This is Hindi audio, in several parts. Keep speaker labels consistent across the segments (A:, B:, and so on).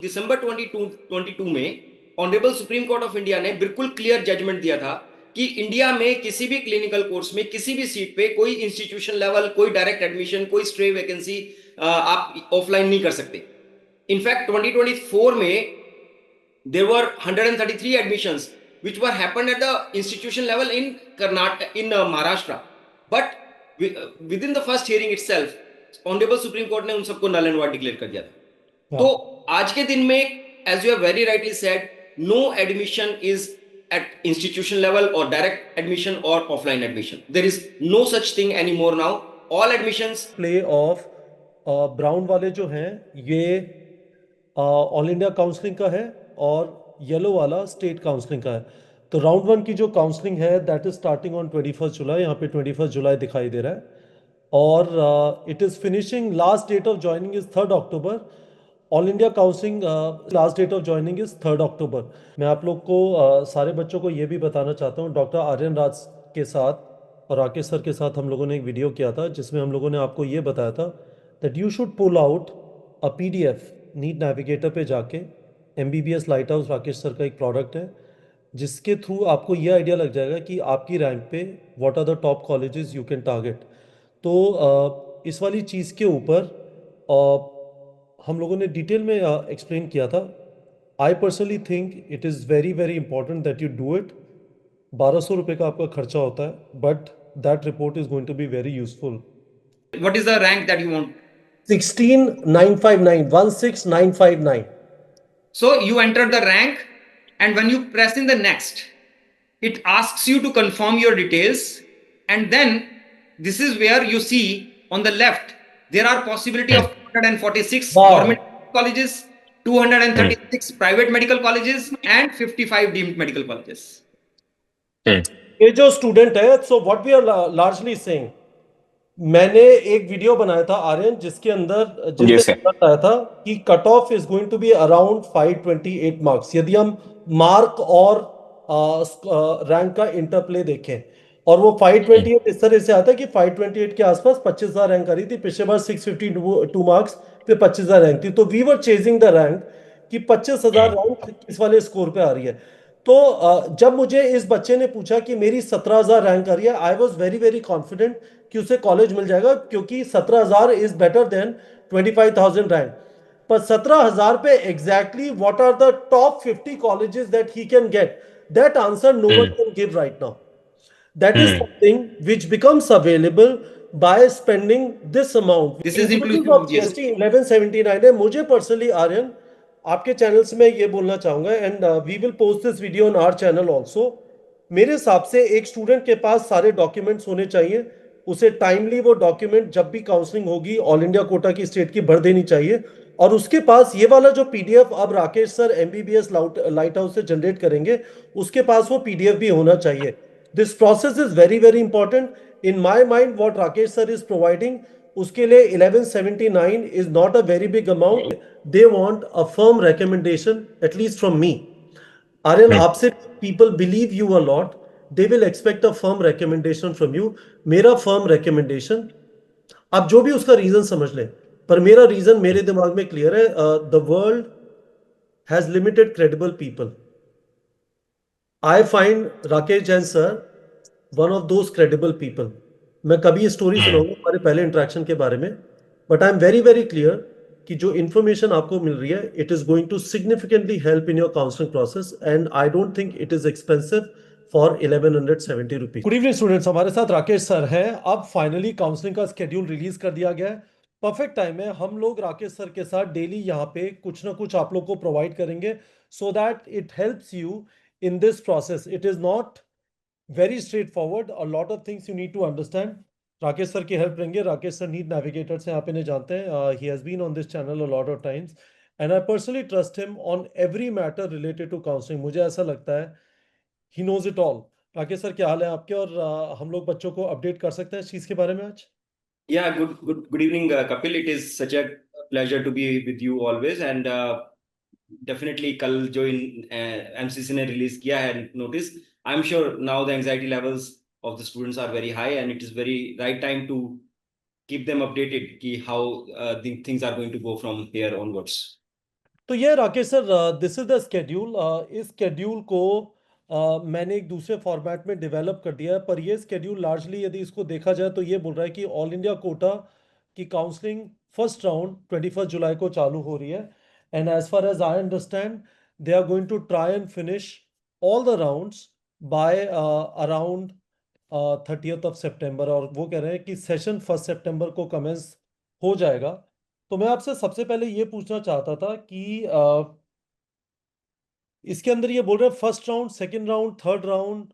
A: दिसंबर 22 में honourable supreme court of India ने बिल्कुल क्लियर जजमेंट दिया था कि इंडिया में किसी भी क्लिनिकल कोर्स में किसी भी सीट पे कोई इंस्टीट्यूशन लेवल, कोई डायरेक्ट एडमिशन, कोई स्ट्रे वैकेंसी आप ऑफलाइन नहीं कर सकते। इनफैक्ट 2024 में there were 133 admissions which were happened at the institution level in Karnataka, in Maharashtra, but within the first hearing itself honorable supreme court ने उन सबको null and void declare कर दिया था। तो आज के दिन में, as you have very rightly said, no admission is at institution level or direct admission or offline admission. There is no such thing anymore now. All admissions
B: play of brown वाले जो हैं ये ऑल इंडिया काउंसलिंग का है और येलो वाला स्टेट काउंसलिंग का है। तो राउंड वन की जो काउंसलिंग है that is starting on 21 July. यहाँ पे 21 जुलाई दिखाई दे रहा है और it is finishing. Last date of joining is 3 October. All India counselling last date of joining is 3 October. मैं आप लोग को सारे बच्चों को ये भी बताना चाहता हूँ, डॉक्टर आर्यन राज के साथ और राकेश सर के साथ हम लोगों ने एक वीडियो किया था जिसमें हम लोगों ने आपको ये बताया था that you should pull out a PDF NEET navigator पे जाके। MBBS light house Rakesh sir का एक प्रोडक्ट है जिसके थ्रू आपको ये आइडिया लग जाएगा कि आपकी रैंक पे what are the top colleges you can target. तो इस वाली चीज़ के ऊपर हम लोगों ने डिटेल में एक्सप्लेन किया था। I personally think it is very very important that you do it. 1200 रुपये का आपका खर्चा होता है but that report is going to be very useful.
A: what is the rank that you want?
B: 16959, 16959।
A: So you enter the rank, and when you press in the next, it asks you to confirm your details, and then this is where you see on the left there are possibility of 246 government colleges, 236 private medical colleges, and 55 deemed medical colleges.
B: ये जो स्टूडेंट है, so what we are largely saying, मैंने एक वीडियो बनाया था आर्यन जिसके अंदर जिसमें बताया था कि cut off is going to be around 528 marks यदि हम मार्क और रैंक का इंटरप्ले देखें। और वो 528 इस तरह से आता है कि 528 के आसपास 25,000 रैंक आ रही थी। पिछले बार 652 मार्क्स पे 25,000 रैंक थी। तो we were chasing the rank कि 25,000 रैंक किस वाले स्कोर पे आ रही है। तो जब मुझे इस बच्चे ने पूछा कि मेरी 17,000 रैंक आ रही है, I was very very confident कि उसे कॉलेज मिल जाएगा क्योंकि 17,000 इज बेटर देन 25,000 रैंक। पर 17,000 पे exactly what are the top 50 colleges that he can get, that answer no one can give right now. That is something which becomes available by spending this amount.
A: This is
B: inclusive
A: inclusive
B: of
A: of GST.
B: GST 1179 है। मुझे पर्सनली आर्यन आपके चैनल से मैं ये बोलना चाहूंगा and we will post this video on our channel also. मेरे हिसाब से एक स्टूडेंट के पास सारे डॉक्यूमेंट्स होने चाहिए। उसे टाइमली वो डॉक्यूमेंट जब भी काउंसलिंग होगी ऑल इंडिया कोटा की स्टेट की भर देनी चाहिए। और उसके पास ये वाला जो पीडीएफ अब Rakesh sir MBBS light house से जनरेट करेंगे उसके पास वो पीडीएफ भी होना चाहिए। This process is very very important in my mind. What Rakesh sir is providing उसके लिए 1179 is not a very big amount. They want a firm recommendation at least from me. Aryan आपसे people believe you a lot, they will expect a firm recommendation from you. मेरा फर्म रिकमेंडेशन, आप जो भी उसका रीजन समझ लें, पर मेरा रीजन मेरे दिमाग में क्लियर है। The world has limited credible people. I find Rakesh Jain sir one of those credible people. मैं कभी स्टोरी सुनाऊंगा हमारे पहले इंटरेक्शन के बारे में, but I am very very clear कि जो इंफॉर्मेशन आपको मिल रही है it is going to significantly help in your counselling process and I don't think it is expensive for 1170 rupees. Good evening students, हमारे साथ राकेश सर हैं। अब फाइनली काउंसलिंग का स्केड्यूल रिलीज कर दिया गया है। परफेक्ट टाइम है। हम लोग राकेश सर के साथ डेली यहाँ पे कुछ ना कुछ आप लोग को प्रोवाइड करेंगे so that it helps you in this process. It is not very straightforward. A lot of things you need to understand. Rakesh sir की हेल्प लेंगे। राकेश सर नीट नेविगेटर से आप इन्हें जानते हैं। He has been on this channel a lot of times and I personally trust him on every matter related to counselling. मुझे ऐसा लगता है he knows it all. Rakesh sir, क्या हाल है आपके? और हम लोग बच्चों को अपडेट कर सकते हैं इस चीज के बारे में आज?
A: Yeah, good evening, Kapil. It is such a pleasure to be with you always, and definitely कल जो इन एमसीसी ने रिलीज किया है notice, I am sure now the anxiety levels of the students are very high and it is very right time to keep them updated कि how the things are going to go from here onwards.
B: तो ये Rakesh sir, this is the schedule. इस स्केड्यूल को मैंने एक दूसरे फॉर्मेट में डेवलप कर दिया है, पर ये स्केड्यूल लार्जली यदि इसको देखा जाए तो ये बोल रहा है कि ऑल इंडिया कोटा की काउंसलिंग फर्स्ट राउंड 21 जुलाई को चालू हो रही है। And as far as I understand, they are going to try and finish all the rounds by around 30th of September। और वो कह रहे हैं कि सेशन 1 सितंबर को कमेंस हो जाएगा। तो मैं आपसे सबसे पहले ये पूछना चाहता था कि इसके अंदर ये बोल रहे हैं first round, second round, third round,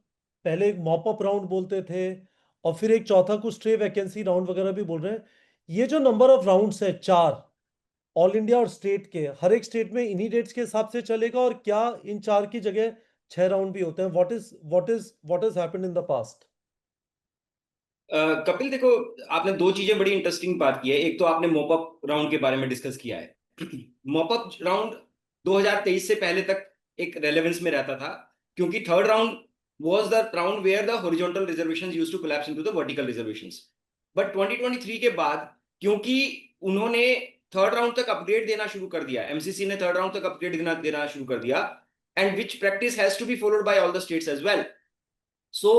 B: पहले एक मॉप अप राउंड बोलते थे, और फिर एक चौथा कुछ स्ट्रे वैकेंसी राउंड वगैरह भी बोल रहे हैं। ये जो नंबर ऑफ राउंड्स है चार, ऑल इंडिया और स्टेट के, हर एक स्टेट में इन्हीं डेट्स के हिसाब से चलेगा, और क्या इन चार की जगह 6 राउंड भी होते हैं? What is happened in the past?
A: Kapil देखो, आपने दो चीजें बड़ी इंटरेस्टिंग बात की है। एक तो आपने मॉपअप राउंड के बारे में डिस्कस किया है। मॉपअप राउंड 2023 से पहले तक एक रेलेवेंस में रहता था, क्योंकि third round was the round where the horizontal reservations used to collapse into the vertical reservations. But 2023 के बाद, क्योंकि उन्होंने थर्ड राउंड तक अपग्रेड देना शुरू कर दिया, एमसीसी ने थर्ड राउंड तक अपग्रेड देना शुरू कर दिया, and which practice has to be followed by all the states as well. So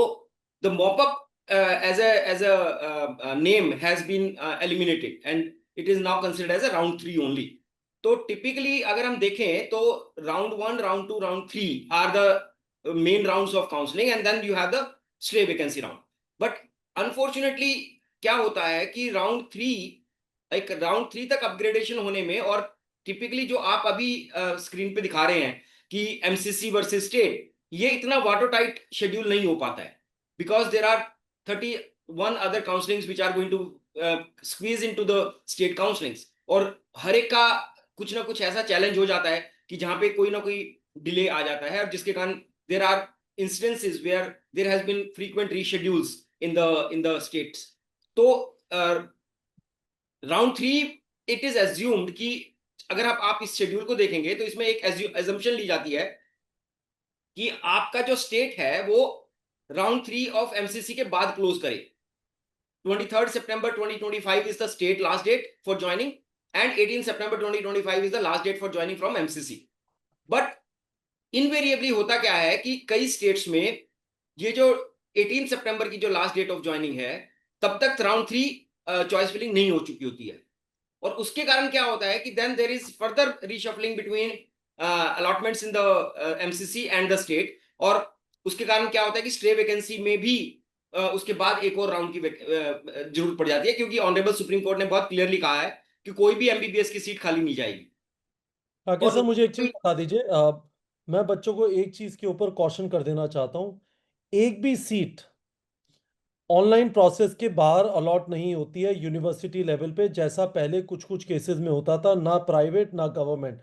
A: the mop-up as a name has been eliminated, and it is now considered as a round 3 only. तो टिपिकली अगर हम देखें तो round 1, round 2, round 3 are the main rounds of counselling, and then you have the stray vacancy round. But unfortunately क्या होता है कि राउंड 3 तक अपग्रेडेशन होने में, और टिपिकली जो आप अभी स्क्रीन पे दिखा रहे हैं कि एमसीसी वर्सेस स्टेट, ये इतना वाटर टाइट शेड्यूल नहीं हो पाता है, because there are 31 other counsellings which are going to squeeze into the state counsellings, और हर एक का कुछ ना कुछ ऐसा चैलेंज हो जाता है कि जहां पे कोई ना कोई डिले आ जाता है, और जिसके कारण there are instances where there has been frequent reschedules in the states. तो राउंड 3 इट इज एज्यूम्ड कि अगर आप इस शेड्यूल को देखेंगे तो इसमें एक एजम्पशन ली जाती है कि आपका जो स्टेट है वो राउंड 3 ऑफ एमसीसी के बाद क्लोज करे। 23 September 2025 is the state last date for joining, and 18 September 2025 is the last date for joining from MCC. But invariably होता क्या है कि कई स्टेट्स में ये जो 18 सितंबर की जो लास्ट डेट ऑफ ज्वाइनिंग है, तब तक राउंड 3 चॉइस फिलिंग नहीं हो चुकी होती है, और उसके कारण क्या होता है कि then there is further reshuffling between allotments in the MCC and the state, और उसके कारण क्या होता है कि स्ट्रे वैकेंसी में भी उसके बाद एक और राउंड की जरूरत पड़ जाती है, क्योंकि ऑनरेबल सुप्रीम कोर्ट ने बहुत क्लियरली कहा है कि कोई भी एमबीबीएस की सीट खाली नहीं जाएगी।
B: राकेश
A: और
B: सर, मुझे एक चीज बता दीजिए। मैं बच्चों को एक चीज के ऊपर कॉशन कर देना चाहता हूँ। एक भी सीट ऑनलाइन प्रोसेस के बाहर अलॉट नहीं होती है यूनिवर्सिटी लेवल पे, जैसा पहले कुछ कुछ केसेस में होता था, ना प्राइवेट ना गवर्नमेंट।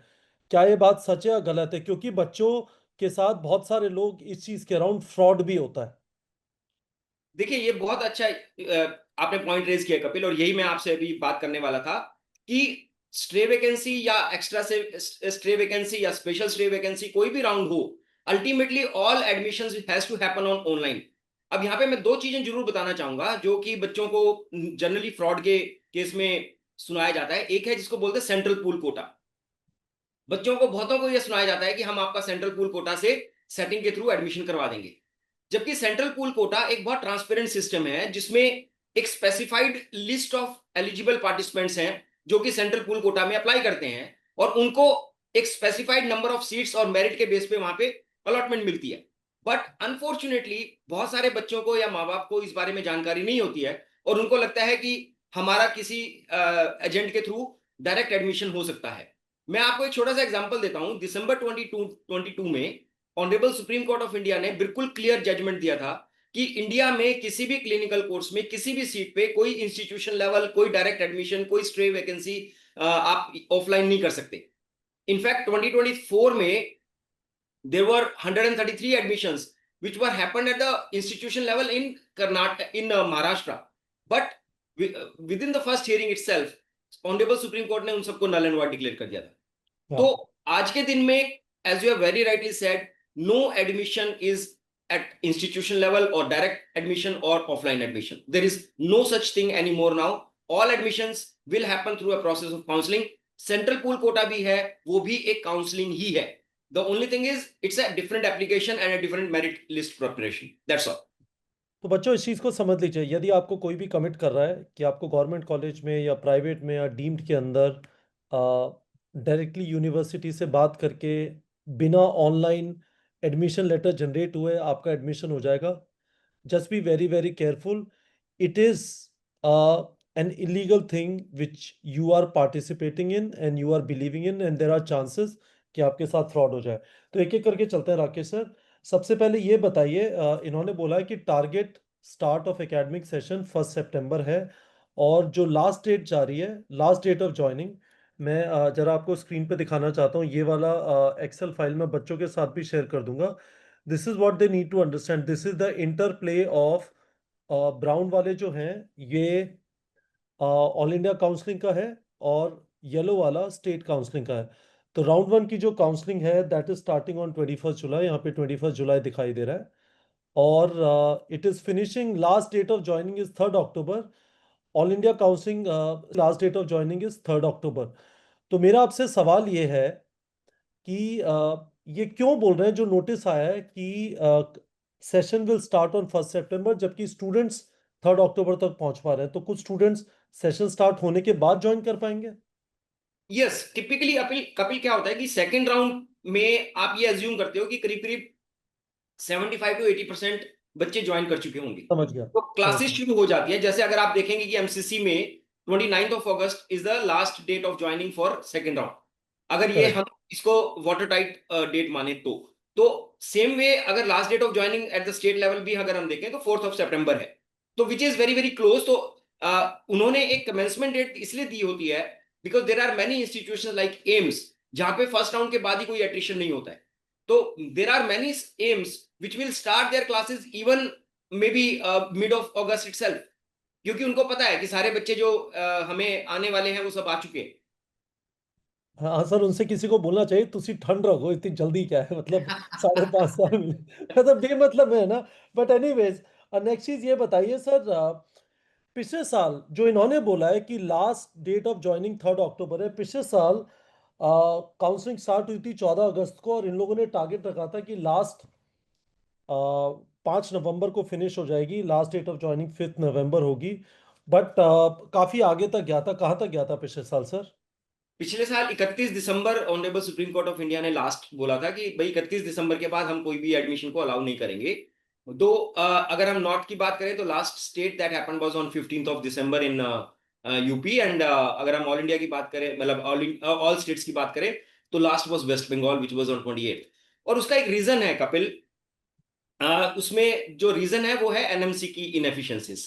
B: क्या ये बात सच है या गलत है? क्योंकि बच्चों के साथ बहुत सारे लोग इस चीज के अराउंड फ्रॉड भी होता है।
A: देखिए, ये बहुत अच्छा आपने पॉइंट रेज किया कपिल, और यही मैं आपसे अभी बात करने वाला था कि स्ट्रे वैकेंसी या एक्स्ट्रा से स्ट्रे वैकेंसी या स्पेशल स्ट्रे वैकेंसी, कोई भी राउंड हो, ultimately all admissions has to happen on online. अब यहाँ पे मैं दो चीजें जरूर बताना चाहूंगा जो कि बच्चों को जनरली फ्रॉड के केस में सुनाया जाता है। एक है जिसको बोलते हैं सेंट्रल पूल कोटा। बच्चों को, बहुतों को यह सुनाया जाता है कि हम आपका सेंट्रल पूल कोटा से सेटिंग के थ्रू एडमिशन करवा देंगे, जबकि सेंट्रल पूल कोटा एक बहुत ट्रांसपेरेंट सिस्टम है जिसमें एक specified list of eligible participants हैं जो कि सेंट्रल पूल कोटा में अप्लाई करते हैं, और उनको एक स्पेसिफाइड नंबर ऑफ सीट्स और मेरिट के बेस पे वहां पे अलॉटमेंट मिलती है। बट अनफॉर्चुनेटली बहुत सारे बच्चों को या माँ बाप को इस बारे में जानकारी नहीं होती है, और उनको लगता है कि हमारा किसी एजेंट के थ्रू डायरेक्ट एडमिशन हो सकता है। मैं आपको एक छोटा सा एग्जांपल देता हूं। दिसंबर 22 में honourable supreme court of India ने बिल्कुल क्लियर जजमेंट दिया था कि इंडिया में किसी भी क्लिनिकल कोर्स में किसी भी सीट पे कोई इंस्टीट्यूशन लेवल, कोई डायरेक्ट एडमिशन, कोई स्ट्रे वैकेंसी आप ऑफलाइन नहीं कर सकते। इनफैक्ट 2024 में there were 133 admissions which were happened at the institution level in Karnataka, in Maharashtra, but within the first hearing itself honourable supreme court ने उन सबको नल एंड वॉइड डिक्लेयर कर दिया था। तो आज के दिन में, as you have very rightly said, no admission is at institution level or direct admission or offline admission. There is no such thing anymore now. All admissions will happen through a process of counseling, central pool quota भी है, वो भी एक काउंसलिंग ही है. The only thing is it's a different application and a different merit list preparation, that's all.
B: तो बच्चों इस चीज़ को समझ लीजिए, यदि आपको कोई भी कमिट कर रहा है कि आपको गवर्नमेंट कॉलेज में या प्राइवेट में या डीम्ड के अंदर डायरेक्टली यूनिवर्सिटी से बात करके बिना ऑनलाइन एडमिशन लेटर जनरेट हुए आपका एडमिशन हो जाएगा, just be very very careful. It is an illegal thing which you are participating in and you are believing in, and there are chances कि आपके साथ फ्रॉड हो जाए. तो एक एक करके चलते हैं राकेश सर. सबसे पहले ये बताइए, इन्होंने बोला है कि target start of academic session 1 सितंबर है, और जो लास्ट डेट जा रही है, लास्ट डेट ऑफ ज्वाइनिंग, मैं जरा आपको स्क्रीन पे दिखाना चाहता हूँ. ये वाला एक्सेल फाइल मैं बच्चों के साथ भी शेयर कर दूंगा. This is what they need to understand. This is the interplay of brown वाले जो हैं ये ऑल इंडिया काउंसलिंग का है, और येलो वाला स्टेट काउंसलिंग का है. तो राउंड वन की जो काउंसलिंग है that is starting on 21 July. यहाँ पे 21 जुलाई दिखाई दे रहा है, और it is finishing. Last date of joining is 3 October. All India counselling last date of joining is 3 October. तो मेरा आपसे सवाल ये है कि ये क्यों बोल रहे हैं, जो नोटिस आया है कि सेशन विल स्टार्ट ऑन 1 सितंबर, जबकि स्टूडेंट्स 3 अक्टूबर तक पहुंच पा रहे हैं. तो कुछ स्टूडेंट्स सेशन स्टार्ट होने के बाद ज्वाइन कर पाएंगे.
A: यस, टिपिकली कपिल कपिल क्या होता है कि सेकंड राउंड में आप ये अज्यूम करते हो कि करीब करीब 75 to 80% बच्चे ज्वाइन कर चुके होंगे.
B: समझ गया.
A: तो
B: समझ
A: क्लासेस
B: गया.
A: शुरू हो जाती है. जैसे अगर आप देखेंगे कि एमसीसी में 29 अगस्त is the last date of joining for second round, अगर ये
B: करेक्ट.
A: हम इसको वाटर टाइट डेट माने तो सेम वे अगर last date of joining at the state level भी अगर हम देखें तो 4 सितंबर है, तो which is very very close. तो उन्होंने एक कमेंसमेंट डेट इसलिए दी होती है because there are many institution like AIIMS जहां पे फर्स्ट राउंड के बाद ही कोई एट्रिशन नहीं होता है. तो there are many AIIMS which will start their classes even maybe mid of August itself, क्योंकि उनको पता है कि सारे बच्चे जो हमें आने वाले हैं वो सब आ चुके हैं.
B: हाँ सर, उनसे किसी को बोलना चाहिए तुसी ठंड रखो, इतनी जल्दी क्या है, मतलब 5.5 साल में मतलब बेमतलब है ना. बट एनीवेज, नेक्स्ट चीज ये बताइए सर, पिछले साल जो इन्होंने बोला है कि लास्ट डेट ऑफ ज्वाइनिंग 3 अक्टूबर है, पिछले साल काउंसलिंग स्टार्ट हुई थी 14 अगस्त को, और इन लोगों ने टारगेट रखा था कि लास्ट 5 नवंबर को फिनिश हो जाएगी. लास्ट डेट ऑफ ज्वाइनिंग 5 नवंबर होगी. बट काफी आगे तक गया था. कहाँ तक गया था पिछले साल सर?
A: पिछले साल 31 दिसंबर honourable supreme court of India ने लास्ट बोला था कि भाई 31 दिसंबर के बाद हम कोई भी एडमिशन को अलाउ नहीं करेंगे. तो अगर हम नॉर्थ की बात करें तो last state that happened was on 15 December in UP. And अगर हम ऑल इंडिया की बात करें, मतलब ऑल स्टेट्स की बात करें, तो last was West Bengal which was on 28. और उसका एक रीजन है कपिल. उसमें जो रीजन है वो है एनएमसी की इनएफिशिएंसीज.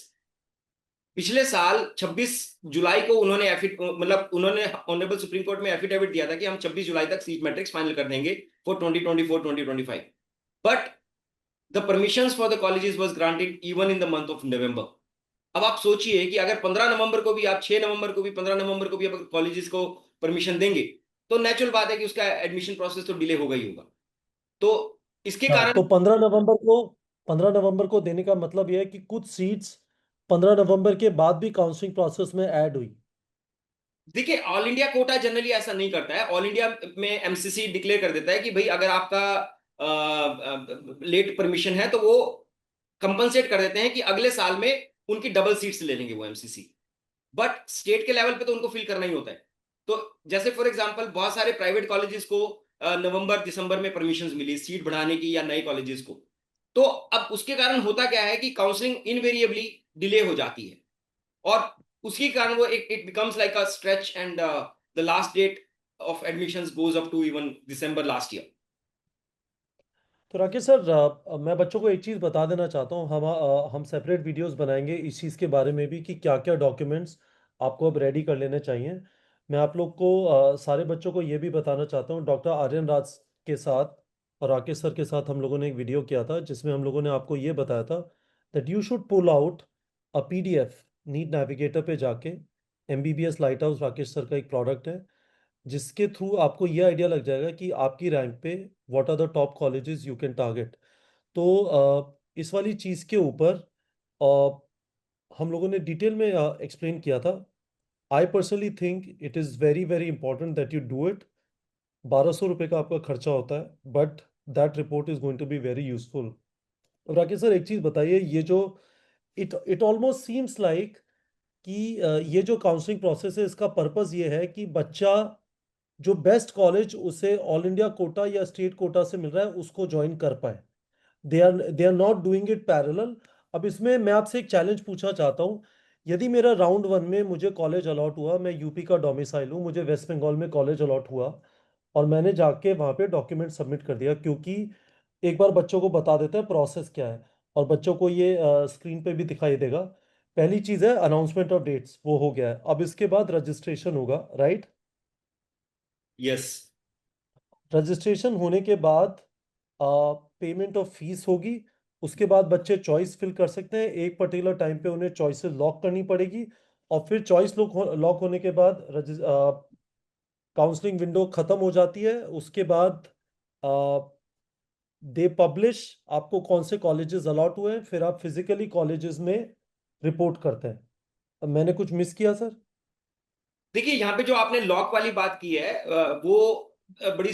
A: पिछले साल 26 जुलाई को उन्होंने मतलब उन्होंने ऑनरेबल सुप्रीम कोर्ट में एफिडेविट दिया था कि हम 26 जुलाई तक सीट मैट्रिक्स फाइनल कर देंगे for 2024-2025. But the permissions for the colleges was granted even in the month of November. अब आप सोचिए कि अगर 15 नवंबर को भी आप 6 नवंबर को भी 15 नवंबर को भी आप कॉलेजेस को परमिशन देंगे तो नेचुरल बात है कि उसका एडमिशन प्रोसेस तो डिले होगा ही होगा. तो इसके
B: हाँ,
A: कारण
B: तो 15 नवंबर को देने का मतलब यह है कि कुछ सीट्स 15 नवंबर के बाद भी काउंसलिंग प्रोसेस में ऐड हुई.
A: देखिए, ऑल इंडिया कोटा जनरली ऐसा नहीं करता है. ऑल इंडिया में एमसीसी डिक्लेयर कर देता है कि भाई अगर आपका लेट परमिशन है तो वो कंपनसेट कर देते हैं कि अगले साल में उनकी डबल सीट्स ले लेंगे वो एमसीसी. बट स्टेट के लेवल पे तो उनको फिल करना ही होता है. तो जैसे फॉर एग्जांपल बहुत सारे प्राइवेट कॉलेजेस को नवंबर दिसंबर में परमिशंस मिली सीट बढ़ाने की या नए कॉलेजेस को. तो अब उसके कारण होता क्या है कि काउंसलिंग इनवेरिएबली डिले हो जाती है, और उसी कारण वो it becomes like a stretch and the last date of admissions goes up to even December last year.
B: तो राकेश सर, मैं बच्चों को एक चीज़ बता देना चाहता हूँ. हम सेपरेट वीडियोस बनाएंगे इस चीज़ के बारे में भी कि क्या क्या डॉक्यूमेंट्स आपको अब रेडी कर लेने चाहिए. मैं आप लोग को सारे बच्चों को ये भी बताना चाहता हूँ, डॉक्टर आर्यन राज के साथ और राकेश सर के साथ हम लोगों ने एक वीडियो किया था जिसमें हम लोगों ने आपको ये बताया था that you should pull out a PDF NEET navigator पे जाके. MBBS light house Rakesh sir का एक प्रोडक्ट है जिसके थ्रू आपको ये आइडिया लग जाएगा कि आपकी रैंक पे what are the top colleges you can target. तो इस वाली चीज़ के ऊपर हम लोगों ने डिटेल में एक्सप्लेन किया था. I personally think it is very very important that you do it. 1200 रुपये का आपका खर्चा होता है, but that report is going to be very useful. Rakesh sir, एक चीज़ बताइए, ये जो it it almost seems like कि ये जो काउंसलिंग प्रोसेस है, इसका पर्पस ये है कि बच्चा जो बेस्ट कॉलेज उसे ऑल इंडिया कोटा या स्टेट कोटा से मिल रहा है उसको ज्वाइन कर पाए। They are not doing it parallel. अब इसमें मैं आपसे एक चैलेंज पूछना चाहता हूँ। यदि मेरा राउंड वन में मुझे कॉलेज अलॉट हुआ, मैं यूपी का डोमिसाइल हूँ, मुझे वेस्ट बंगाल में कॉलेज अलॉट हुआ, और मैंने जाके वहाँ पे डॉक्यूमेंट सबमिट कर दिया, क्योंकि एक बार बच्चों को बता देते हैं प्रोसेस क्या है, और बच्चों को ये स्क्रीन पे भी दिखाई देगा। पहली चीज़ है अनाउंसमेंट ऑफ डेट्स, वो हो गया है। अब इसके बाद रजिस्ट्रेशन होगा, राइट?
A: यस।
B: रजिस्ट्रेशन होने के बाद पेमेंट ऑफ फीस होगी। उसके बाद बच्चे चॉइस फिल कर सकते हैं, एक पर्टिकुलर टाइम पे उन्हें चॉइसेस लॉक करनी पड़ेगी, और फिर चॉइस लॉक होने के बाद काउंसलिंग विंडो खत्म हो जाती है। उसके बाद दे पब्लिश आपको कौन से कॉलेजेस अलॉट हुए हैं, फिर आप फिजिकली कॉलेजेस में रिपोर्ट करते हैं। अब मैंने कुछ मिस किया सर?
A: देखिए, यहाँ पे जो आपने लॉक वाली बात की है वो बड़ी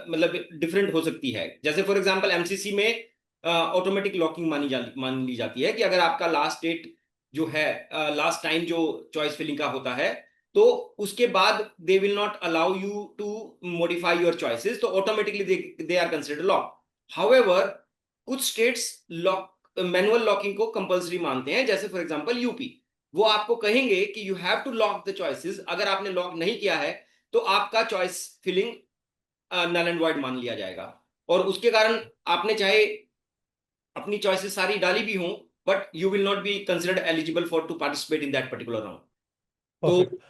A: मतलब डिफरेंट हो सकती है। जैसे फॉर एग्जांपल एमसीसी में ऑटोमेटिक लॉकिंग मान ली जाती है कि अगर आपका लास्ट डेट जो है, लास्ट टाइम जो चॉइस फिलिंग का होता है, तो उसके बाद they will not allow you to modify your choices, तो automatically they are considered lock. However, कुछ स्टेट्स लॉक मैनुअल लॉकिंग को कंपलसरी मानते हैं, जैसे फॉर एग्जांपल यूपी। वो आपको कहेंगे कि you have to lock the choices, अगर आपने लॉक नहीं किया है तो आपका choice filling null and void मान लिया जाएगा, और उसके कारण आपने चाहे अपनी चॉइसेस सारी डाली भी हों, but you will not be considered eligible for to participate in that particular round. तो
B: परफेक्ट।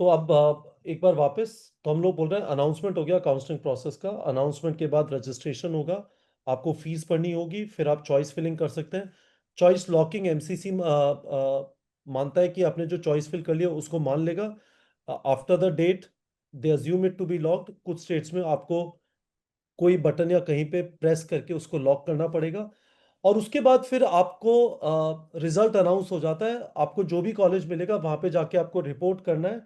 B: तो अब एक बार वापस, तो हम लोग बोल रहे हैं अनाउंसमेंट हो गया काउंसलिंग प्रोसेस का, अनाउंसमेंट के बाद रजिस्ट्रेशन होगा, आपको फीस भरनी होगी, फिर आप चॉइस फिलिंग कर सकते हैं। चॉइस लॉकिंग एमसीसी मानता है कि आपने जो चॉइस फिल कर लिया उसको मान लेगा। After the date they assume it to be locked. कुछ स्टेट्स में आपको कोई बटन या कहीं पे प्रेस करके उसको लॉक करना पड़ेगा, और उसके बाद फिर आपको रिजल्ट अनाउंस हो जाता है। आपको जो भी कॉलेज मिलेगा वहां पे जाके आपको रिपोर्ट करना है।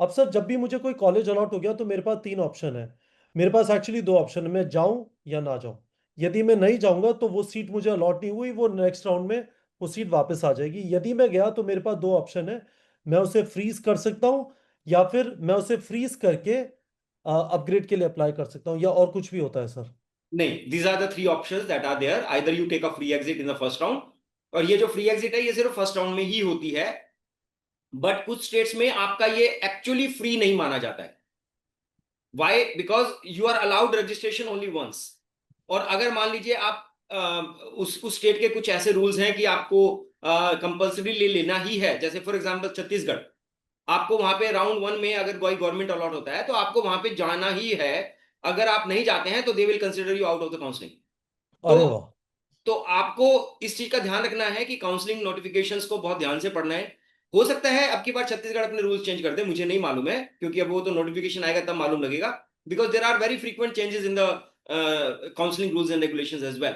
B: अब सर, जब भी मुझे कोई कॉलेज अलॉट हो गया तो मेरे पास तीन ऑप्शन है। मेरे पास एक्चुअली दो ऑप्शन है, मैं जाऊं या ना जाऊं। यदि मैं नहीं जाऊंगा तो वो सीट मुझे अलॉट नहीं हुई, वो नेक्स्ट राउंड में वो सीट वापस आ जाएगी। यदि मैं गया तो मेरे पास दो ऑप्शन है, मैं उसे फ्रीज कर सकता हूँ, या फिर मैं उसे फ्रीज करके अपग्रेड के लिए अप्लाई कर सकता हूँ, या और कुछ भी होता है सर?
A: नहीं, these are the three options that are there, either you take a free exit in the first round, और ये जो फ्री एग्जिट है ये सिर्फ फर्स्ट राउंड में ही होती है, बट कुछ स्टेट्स में आपका ये एक्चुअली फ्री नहीं माना जाता है। Why? Because you are allowed registration only once. और अगर मान लीजिए आप उस स्टेट के कुछ ऐसे रूल्स हैं कि आपको कंपल्सरी ले लेना ही है, जैसे फॉर एग्जांपल छत्तीसगढ़, आपको वहां पे राउंड वन में अगर कोई गवर्नमेंट अलॉट होता है तो आपको वहां पे जाना ही है। अगर आप नहीं जाते हैं तो they will consider you out of the counselling. तो
B: अरे वाह।
A: तो आपको इस चीज का ध्यान रखना है कि काउंसलिंग नोटिफिकेशंस को बहुत ध्यान से पढ़ना है। हो सकता है अब की बार छत्तीसगढ़ अपने रूल्स चेंज कर दे, मुझे नहीं मालूम है, क्योंकि अब वो तो नोटिफिकेशन आएगा तब मालूम लगेगा, because there are very frequent changes in the counselling rules and regulations as well.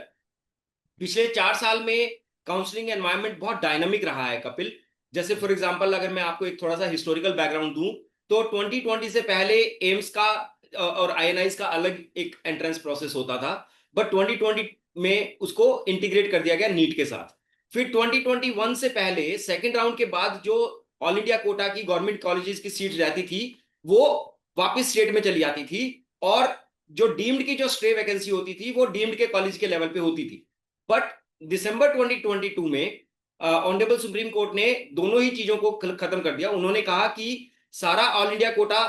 A: पिछले 4 साल में काउंसलिंग एनवायरनमेंट बहुत डायनामिक रहा है कपिल। जैसे फॉर एग्जांपल अगर मैं आपको एक थोड़ा सा हिस्टोरिकल बैकग्राउंड दूं, तो 2020 से पहले एम्स का और आईएनआईज का अलग एक एंट्रेंस प्रोसेस होता था, बट 2020 में उसको इंटीग्रेट कर दिया गया नीट के साथ। फिर 2021 से पहले सेकेंड राउंड के बाद जो ऑल इंडिया कोटा की गवर्नमेंट कॉलेजेस की सीट रहती थी वो वापस स्टेट में चली आती थी, और जो डीम्ड की जो स्टे वैकेंसी होती थी वो डीम्ड के कॉलेज के लेवल पे होती थी। बट दिसंबर 2022 में ऑनरेबल सुप्रीम कोर्ट ने दोनों ही चीजों को खत्म कर दिया। उन्होंने कहा कि सारा ऑल इंडिया कोटा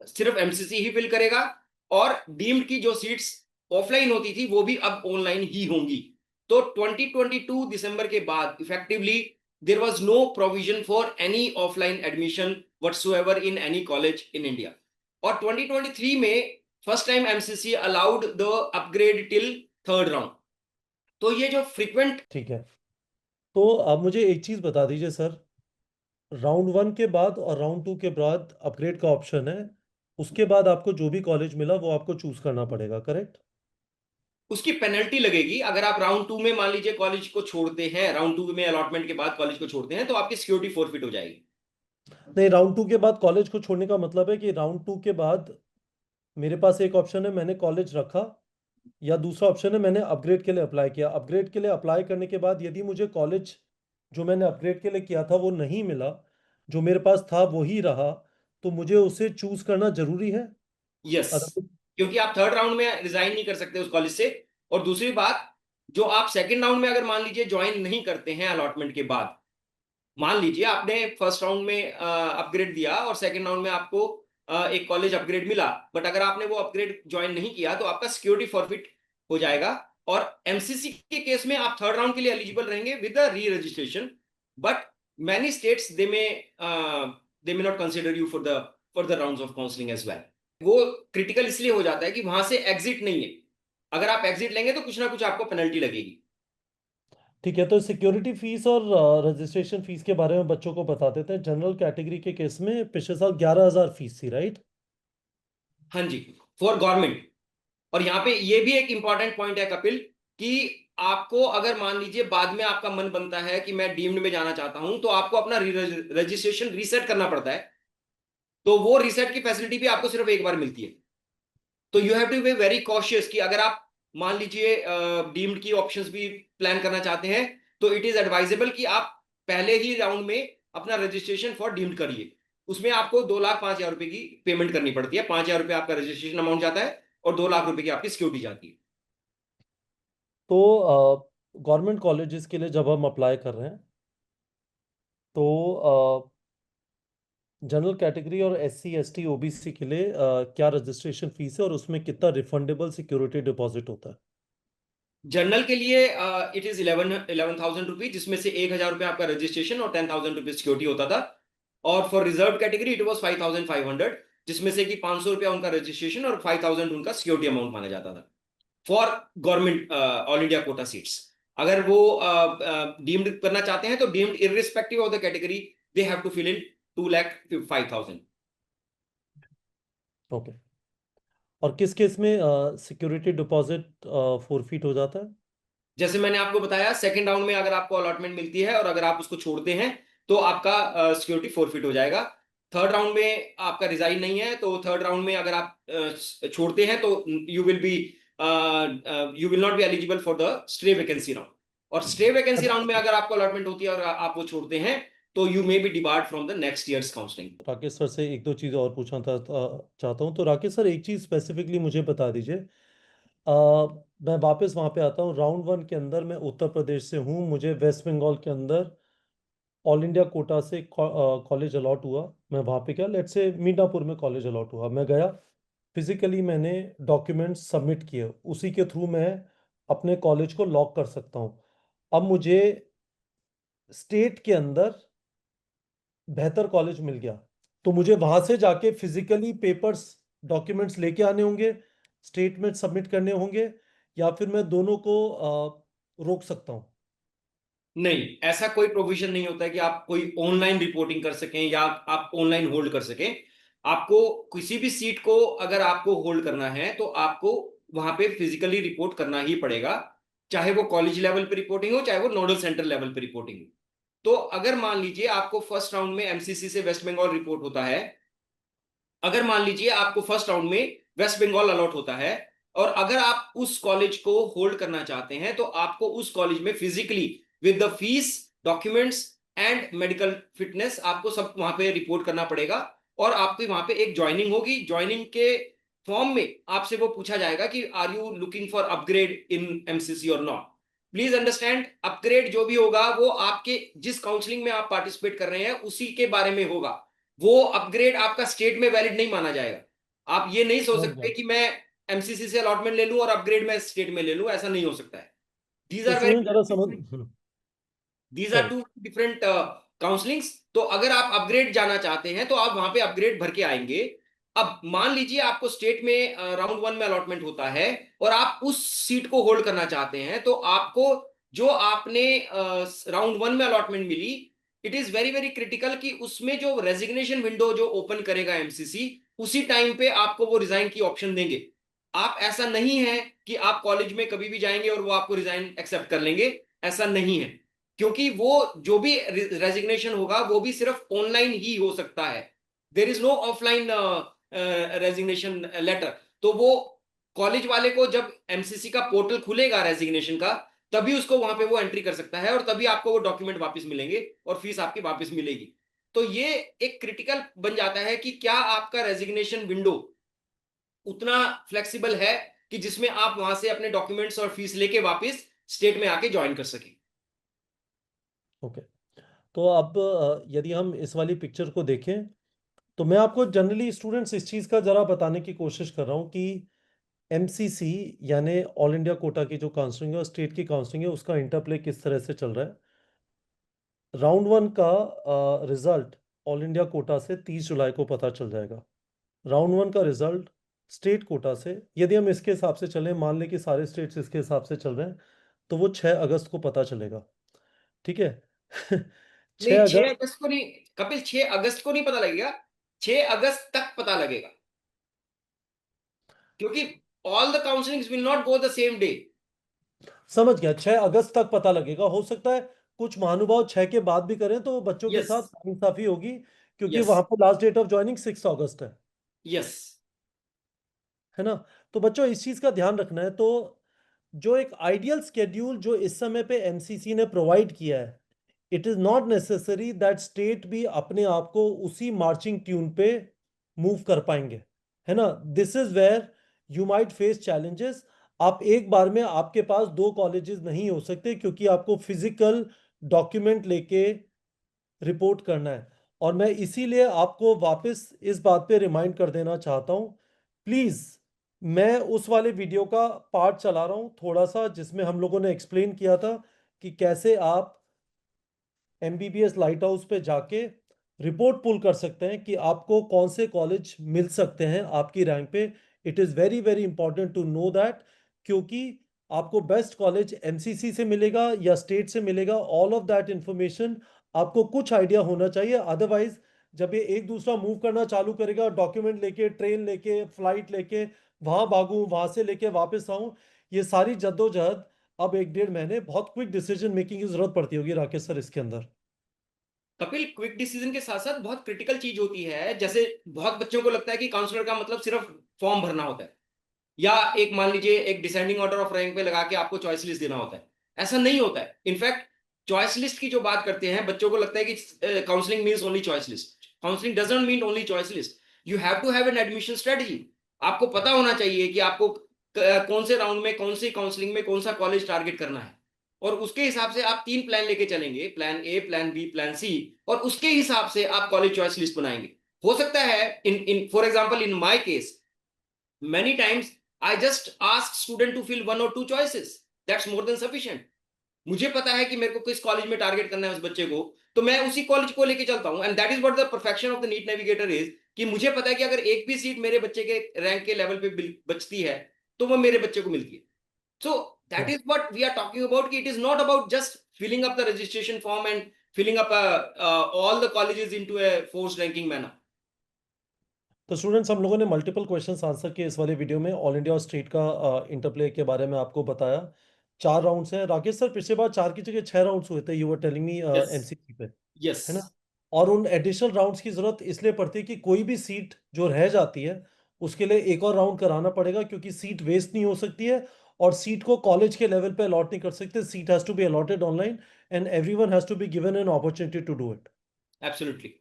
A: सिर्फ एमसीसी ही फिल करेगा, और डीम्ड की जो सीट्स ऑफलाइन होती थी वो भी अब ऑनलाइन ही होंगी। तो 2022 दिसंबर के बाद effectively there was no provision for any offline admission whatsoever in any college in India. और 2023 में first time MCC allowed the upgrade till third round. तो ये जो फ्रीक्वेंट।
B: ठीक है। तो अब मुझे एक चीज बता दीजिए सर, राउंड वन के बाद और राउंड टू के बाद अपग्रेड का ऑप्शन है, उसके बाद आपको जो भी कॉलेज मिला वो आपको चूज करना पड़ेगा, करेक्ट?
A: उसकी पेनल्टी लगेगी। अगर आप राउंड 2 में मान लीजिए कॉलेज को छोड़ते हैं, राउंड 2 में अलॉटमेंट के बाद कॉलेज को छोड़ते हैं, तो आपकी सिक्योरिटी फॉरफिट हो जाएगी।
B: नहीं, राउंड 2 के बाद कॉलेज को छोड़ने का मतलब है कि राउंड 2 के बाद मेरे पास एक ऑप्शन है, मैंने कॉलेज रखा, या दूसरा ऑप्शन है मैंने अपग्रेड के लिए अप्लाई किया। अपग्रेड के लिए अप्लाई करने के बाद यदि मुझे कॉलेज जो मैंने अपग्रेड के लिए किया था वो नहीं मिला, जो मेरे पास था वही रहा, तो मुझे उसे चूज करना जरूरी है?
A: यस,
B: अदर
A: क्योंकि आप थर्ड राउंड में रिजाइन नहीं कर सकते उस कॉलेज से। और दूसरी बात, जो आप सेकंड राउंड में अगर मान लीजिए ज्वाइन नहीं करते हैं अलॉटमेंट के बाद, मान लीजिए आपने फर्स्ट राउंड में अपग्रेड दिया और सेकंड राउंड में आपको एक कॉलेज अपग्रेड मिला, बट अगर आपने वो अपग्रेड ज्वाइन नहीं किया तो आपका सिक्योरिटी फॉरफिट हो जाएगा। और एमसीसी के केस में आप थर्ड राउंड के लिए एलिजिबल रहेंगे with the re registration, but many states they may not consider you for the rounds of counselling as well. वो क्रिटिकल इसलिए हो जाता है कि वहां से एग्जिट नहीं है। अगर आप एग्जिट लेंगे तो कुछ ना कुछ आपको पेनल्टी लगेगी।
B: ठीक है, तो सिक्योरिटी फीस और रजिस्ट्रेशन फीस के बारे में बच्चों को बता देते हैं। जनरल कैटेगरी के केस में पिछले साल 11,000 फीस थी, राइट?
A: हाँ जी, फॉर गवर्नमेंट। और यहाँ पे ये भी एक इंपॉर्टेंट पॉइंट है कपिल, कि आपको अगर मान लीजिए बाद में आपका मन बनता है कि मैं डीम्ड में जाना चाहता हूं, तो आपको अपना रजिस्ट्रेशन रीसेट करना पड़ता है। तो वो रीसेट की फैसिलिटी भी आपको सिर्फ एक बार मिलती है। तो you have to be very cautious कि अगर आप मान लीजिए डीम्ड की ऑप्शंस भी प्लान करना चाहते हैं, तो इट इज एडवाइजेबल कि आप पहले ही राउंड में अपना रजिस्ट्रेशन फॉर डीम्ड करिए। उसमें आपको 2,05,000 रुपए की पेमेंट करनी पड़ती है। 5,000 रुपए आपका रजिस्ट्रेशन अमाउंट जाता है और 2 लाख रुपए की आपकी सिक्योरिटी जाती है।
B: तो गवर्नमेंट कॉलेजेस के लिए जब हम अप्लाई कर रहे हैं, तो जनरल कैटेगरी और SC ST OBC के लिए क्या रजिस्ट्रेशन फीस है और उसमें कितना रिफंडेबल सिक्योरिटी डिपॉजिट होता है?
A: जनरल के लिए इट इज 11,000 रुपीज, जिसमें से 1,000 रुपये आपका रजिस्ट्रेशन और 10,000 रुपीज सिक्योरिटी होता था। और for reserve category it was 5,500, जिसमें से कि 500 रुपया उनका रजिस्ट्रेशन और 5,000 उनका सिक्योरिटी अमाउंट माना जाता था for government all India quota seats. अगर वो डीम्ड करना चाहते हैं तो deemed irrespective of the category they have to fill in 2,05,000।
B: Okay. और किस केस में सिक्योरिटी डिपॉजिट फोरफीट हो जाता है?
A: जैसे मैंने आपको बताया, सेकंड राउंड में अगर आपको अलॉटमेंट मिलती है और अगर आप उसको छोड़ते हैं तो आपका सिक्योरिटी फोरफिट हो जाएगा। थर्ड राउंड में आपका रिजाइन नहीं है, तो थर्ड राउंड में अगर आप छोड़ते हैं तो you will not be eligible for the stray vacancy round. और स्ट्रे वैकेंसी राउंड में अगर आपको अलॉटमेंट होती है और आप वो छोड़ते हैं, तो you may be debarred from the next years counselling.
B: Rakesh sir से एक दो चीज़ और पूछना चाहता हूँ। तो राकेश सर, एक चीज़ स्पेसिफिकली मुझे बता दीजिए। मैं वापस वहाँ पे आता हूँ। राउंड 1 के अंदर मैं उत्तर प्रदेश से हूँ, मुझे वेस्ट बंगाल के अंदर ऑल इंडिया कोटा से कॉलेज अलॉट हुआ। मैं वहाँ पे क्या, लेट्स से मीनापुर में कॉलेज अलॉट हुआ, मैं गया, फिजिकली मैंने डॉक्यूमेंट्स सबमिट किए, उसी के थ्रू मैं अपने कॉलेज को लॉक कर सकता हूँ। अब मुझे स्टेट के अंदर बेहतर कॉलेज मिल गया, तो मुझे वहां से जाके फिजिकली पेपर्स, डॉक्यूमेंट्स लेके आने होंगे, स्टेटमेंट सबमिट करने होंगे, या फिर मैं दोनों को रोक सकता हूँ?
A: नहीं, ऐसा कोई प्रोविजन नहीं होता है कि आप कोई ऑनलाइन रिपोर्टिंग कर सकें या आप ऑनलाइन होल्ड कर सकें। आपको किसी भी सीट को अगर आपको होल्ड करना है तो आपको वहां पे फिजिकली रिपोर्ट करना ही पड़ेगा, चाहे वो कॉलेज लेवल पे रिपोर्टिंग हो चाहे वो नोडल सेंटर लेवल पे रिपोर्टिंग हो। तो अगर मान लीजिए आपको फर्स्ट राउंड में एमसीसी से वेस्ट बंगाल रिपोर्ट होता है, अगर मान लीजिए आपको फर्स्ट राउंड में वेस्ट बंगाल अलॉट होता है और अगर आप उस कॉलेज को होल्ड करना चाहते हैं, तो आपको उस कॉलेज में physically with the fees, documents and medical fitness आपको सब वहां पे रिपोर्ट करना पड़ेगा। और आपकी वहां पे एक ज्वाइनिंग होगी। ज्वाइनिंग के फॉर्म में आपसे वो पूछा जाएगा कि are you looking for upgrade in MCC और नॉट। प्लीज अंडरस्टैंड, अपग्रेड जो भी होगा वो आपके जिस काउंसलिंग में आप पार्टिसिपेट कर रहे हैं उसी के बारे में होगा। वो अपग्रेड आपका स्टेट में वैलिड नहीं माना जाएगा। आप ये नहीं सोच
B: समझ गया।
A: सकते कि मैं एमसीसी से अलॉटमेंट ले लूं और अपग्रेड मैं स्टेट में ले लूं, ऐसा नहीं हो सकता है। दीज
B: तो
A: आर
B: स्टूडेंट जरा समझ,
A: very, these are
B: sorry.
A: Two different counsellings. तो अगर आप अपग्रेड जाना चाहते हैं तो आप वहां पे अपग्रेड भर के आएंगे। अब मान लीजिए आपको स्टेट में राउंड 1 में अलॉटमेंट होता है और आप उस सीट को होल्ड करना चाहते हैं, तो आपको जो आपने राउंड 1 में अलॉटमेंट मिली, it is very very critical कि उसमें जो रेजिग्नेशन विंडो जो ओपन करेगा एमसीसी, उसी टाइम पे आपको वो रिजाइन की ऑप्शन देंगे। आप ऐसा नहीं है कि आप कॉलेज में कभी भी जाएंगे और वो आपको रिजाइन एक्सेप्ट कर लेंगे, ऐसा नहीं है। क्योंकि वो जो भी रेजिग्नेशन होगा वो भी सिर्फ ऑनलाइन ही हो सकता है, there is no offline resignation letter. तो वो कॉलेज वाले को जब एमसीसी का पोर्टल खुलेगा रेजिग्नेशन का, तभी उसको वहां पे वो एंट्री कर सकता है, और तभी आपको वो डॉक्यूमेंट वापस मिलेंगे और फीस आपकी वापस मिलेगी। तो ये एक क्रिटिकल बन जाता है कि क्या आपका रेजिग्नेशन विंडो उतना फ्लेक्सिबल है कि जिसमें आप वहां से अपने डॉक्यूमेंट्स और फीस लेके वापस स्टेट में आके ज्वाइन कर सके।
B: ओके। तो अब यदि हम इस वाली पिक्चर को देखें, तो मैं आपको जनरली स्टूडेंट्स इस चीज़ का ज़रा बताने की कोशिश कर रहा हूँ कि एमसीसी यानी ऑल इंडिया कोटा की जो काउंसलिंग है और स्टेट की काउंसलिंग है, उसका इंटरप्ले किस तरह से चल रहा है। राउंड वन का रिजल्ट ऑल इंडिया कोटा से 30 जुलाई को पता चल जाएगा। राउंड वन का रिजल्ट स्टेट कोटा से, यदि हम इसके हिसाब से चलें, मान लें कि सारे स्टेट्स इसके हिसाब से चल रहे हैं, तो वो 6 अगस्त को पता चलेगा। ठीक है।
A: नहीं,
B: छः
A: 6
B: अगस्त
A: अगस्त को नहीं कपिल, 6 अगस्त को नहीं पता लगेगा, 6 अगस्त तक पता लगेगा। क्योंकि all the counselling will not go the same day.
B: समझ गया, 6 अगस्त तक पता लगेगा। हो सकता है कुछ महानुभाव 6 के बाद भी करें, तो बच्चों के
A: यस।
B: साथ इंसाफी होगी, क्योंकि
A: यस।
B: वहां पर last date of joining 6 August
A: yes.
B: है ना। तो बच्चों इस चीज का ध्यान रखना है। तो जो एक आइडियल स्केड्यूल जो इस समय पे एमसीसी ने प्रोवाइड किया है, it is not necessary that state भी अपने आप को उसी मार्चिंग ट्यून पे मूव कर पाएंगे, है ना। This is where you might face challenges. आप एक बार में, आपके पास दो कॉलेजेस नहीं हो सकते, क्योंकि आपको फिजिकल डॉक्यूमेंट लेके रिपोर्ट करना है। और मैं इसीलिए आपको वापस इस बात पे रिमाइंड कर देना चाहता हूँ, प्लीज। मैं उस वाले वीडियो का पार्ट चला रहा हूँ थोड़ा सा, जिसमें हम लोगों ने एक्सप्लेन किया था कि कैसे आप एमबीबीएस लाइट हाउस पे जाके रिपोर्ट पुल कर सकते हैं कि आपको कौन से कॉलेज मिल सकते हैं आपकी रैंक पे। It is very very important to know that, क्योंकि आपको बेस्ट कॉलेज एमसीसी से मिलेगा या स्टेट से मिलेगा, ऑल ऑफ दैट इंफॉर्मेशन आपको कुछ आइडिया होना चाहिए। अदरवाइज जब ये एक दूसरा मूव करना चालू करेगा, डॉक्यूमेंट लेके, ट्रेन लेके, फ्लाइट लेके, वहां भागूं, वहां से लेके वापस आऊं, ये सारी जद्दोजहद, अब 1 डेढ़ महीने बहुत क्विक डिसीजन मेकिंग की जरूरत पड़ती होगी राकेश सर इसके अंदर।
A: कपिल, क्विक डिसीजन के साथ साथ बहुत क्रिटिकल चीज होती है। जैसे बहुत बच्चों को लगता है कि काउंसलर का मतलब सिर्फ फॉर्म भरना होता है, या एक मान लीजिए एक डिसेंडिंग ऑर्डर ऑफ रैंक पे लगा के आपको चॉइस लिस्ट देना होता है। ऐसा नहीं होता है। इनफैक्ट चॉइस लिस्ट की जो बात करते हैं, बच्चों को लगता है कि counselling means only choice list. Counselling doesn't mean only choice list. You have to have an admission strategy. आपको पता होना चाहिए कि आपको कौन से राउंड में, कौन सी काउंसलिंग में, कौन सा कॉलेज टारगेट करना है। और उसके हिसाब से आप 3 प्लान लेके चलेंगे, plan A, plan B, plan C. और उसके हिसाब से आप कॉलेज चॉइस लिस्ट बनाएंगे। हो सकता है in in for example in my case, many times I just ask student to fill 1 or 2 choices. That's more than sufficient. मुझे पता है कि मेरे को किस कॉलेज में टारगेट करना है उस बच्चे को, तो मैं उसी कॉलेज को लेके चलता हूं। And that is what the perfection of the NEET navigator is, कि मुझे पता है कि अगर एक भी सीट मेरे बच्चे के रैंक के लेवल पे बचती है, तो वो मेरे बच्चे को मिलती है। So that is what we are talking about, कि it is not about just filling up the registration form and filling up all the colleges into a force ranking manner.
B: तो स्टूडेंट्स, हम लोगों ने मल्टीपल क्वेश्चंस आंसर किए इस वाले वीडियो में। ऑल इंडिया और स्टेट का इंटरप्ले के बारे में आपको बताया। 4 राउंड्स हैं राकेश सर, पिछले बार 4 की जगह 6 राउंड्स हुए थे, you were telling me
A: yes.
B: MCC पे,
A: यस।
B: है ना। और उन एडिशनल राउंड्स की जरूरत इसलिए पड़ती है कि कोई भी सीट जो रह जाती है उसके लिए एक और राउंड कराना पड़ेगा, क्योंकि सीट वेस्ट नहीं हो सकती है, और सीट को कॉलेज के लेवल पे अलॉट नहीं कर सकते। Seat has to be allotted online, and everyone has to be given an opportunity to do it.
A: Absolutely.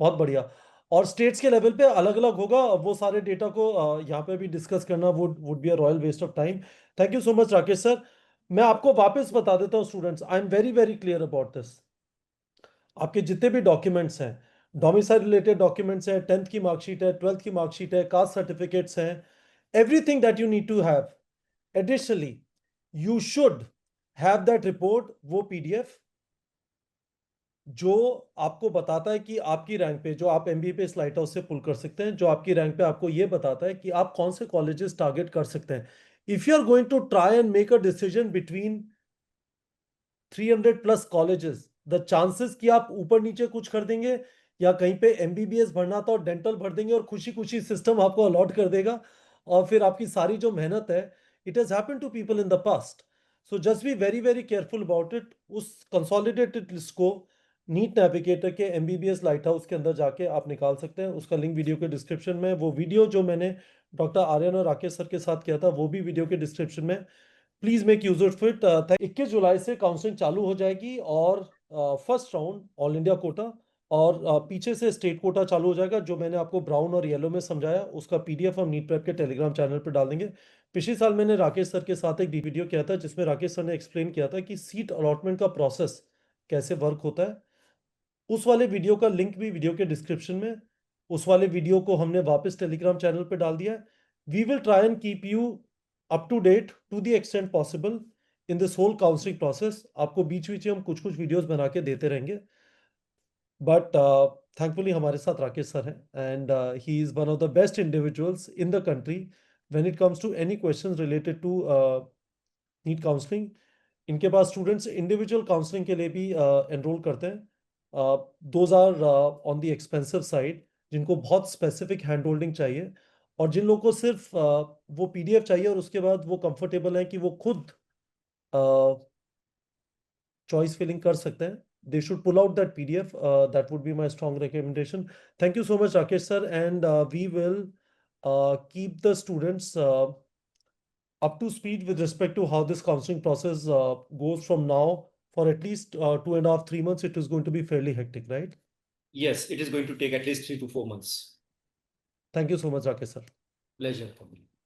B: बहुत बढ़िया। और स्टेट्स के लेवल पे अलग अलग होगा, वो सारे डेटा को यहाँ पे भी डिस्कस करना would would be a royal waste of time. Thank you so much Rakesh sir. मैं आपको वापस बता देता हूँ students, I am very very clear about this. आपके जितने भी डॉक्यूमेंट्स हैं, डोमिसाइल रिलेटेड डॉक्यूमेंट्स हैं, 10th की मार्कशीट है, 12th की मार्कशीट है, कास्ट सर्टिफिकेट्स हैं, everything that you need to have, additionally you should have that report, वो पीडीएफ जो आपको बताता है कि आपकी रैंक पे, जो आप एमबीबीएस लाइट हाउस से पुल कर सकते हैं, जो आपकी रैंक पे आपको ये बताता है कि आप कौन से कॉलेजेस टारगेट कर सकते हैं। If you are going to try and make a decision between 300+ colleges, the chances कि आप ऊपर नीचे कुछ कर देंगे, या कहीं पे एमबीबीएस भरना था और डेंटल भर देंगे और खुशी खुशी सिस्टम आपको अलॉट कर देगा, और फिर आपकी सारी जो मेहनत है, it has happened to people in the past. So just be very very careful about it. उस कंसोलिडेटेड लिस्ट को नीट नेविगेटर के एमबीबीएस लाइट हाउस के अंदर जाके आप निकाल सकते हैं। उसका लिंक वीडियो के डिस्क्रिप्शन में, वो वीडियो जो मैंने डॉक्टर आर्यन और राकेश सर के साथ किया था वो भी वीडियो के डिस्क्रिप्शन में। Please make use of it. 21 जुलाई से काउंसलिंग चालू हो जाएगी, और first round all India Kota, और पीछे से स्टेट कोटा चालू हो जाएगा। जो मैंने आपको ब्राउन और येलो में समझाया उसका पीडीएफ हम नीट प्रेप के टेलीग्राम चैनल पर डाल देंगे। पिछले साल मैंने राकेश सर के साथ एक वीडियो किया था जिसमें राकेश सर ने एक्सप्लेन किया था कि सीट अलॉटमेंट का प्रोसेस कैसे वर्क होता है। उस वाले वीडियो का लिंक भी वीडियो के डिस्क्रिप्शन में। उस वाले वीडियो को हमने वापस टेलीग्राम चैनल पे डाल दिया है। We will try and keep you up to date to the extent possible in this whole counselling process. आपको बीच बीच में हम कुछ कुछ वीडियोस बना के देते रहेंगे। बट थैंकफुली हमारे साथ राकेश सर हैं, and he is one of the best individuals in the country when it comes to any question related to NEET counselling. इनके पास स्टूडेंट्स इंडिविजुअल काउंसलिंग के लिए भी एनरोल करते हैं। Those are on the expensive side, जिनको बहुत स्पेसिफिक हैंड होल्डिंग चाहिए, और जिन लोगों को सिर्फ वो पीडीएफ चाहिए और उसके बाद वो कंफर्टेबल है कि वो खुद चॉइस फिलिंग कर सकते हैं, they should pull out that PDF. That would be my strong recommendation. Thank you so much, Rakesh sir, and we will keep the students up to speed with respect to how this counseling process goes from now. For at least 2.5, 3 months, it is going to be fairly hectic, right?
A: Yes, it is going to take at least 3 to 4 months.
B: Thank you so much, Rakesh sir.
A: Pleasure for me.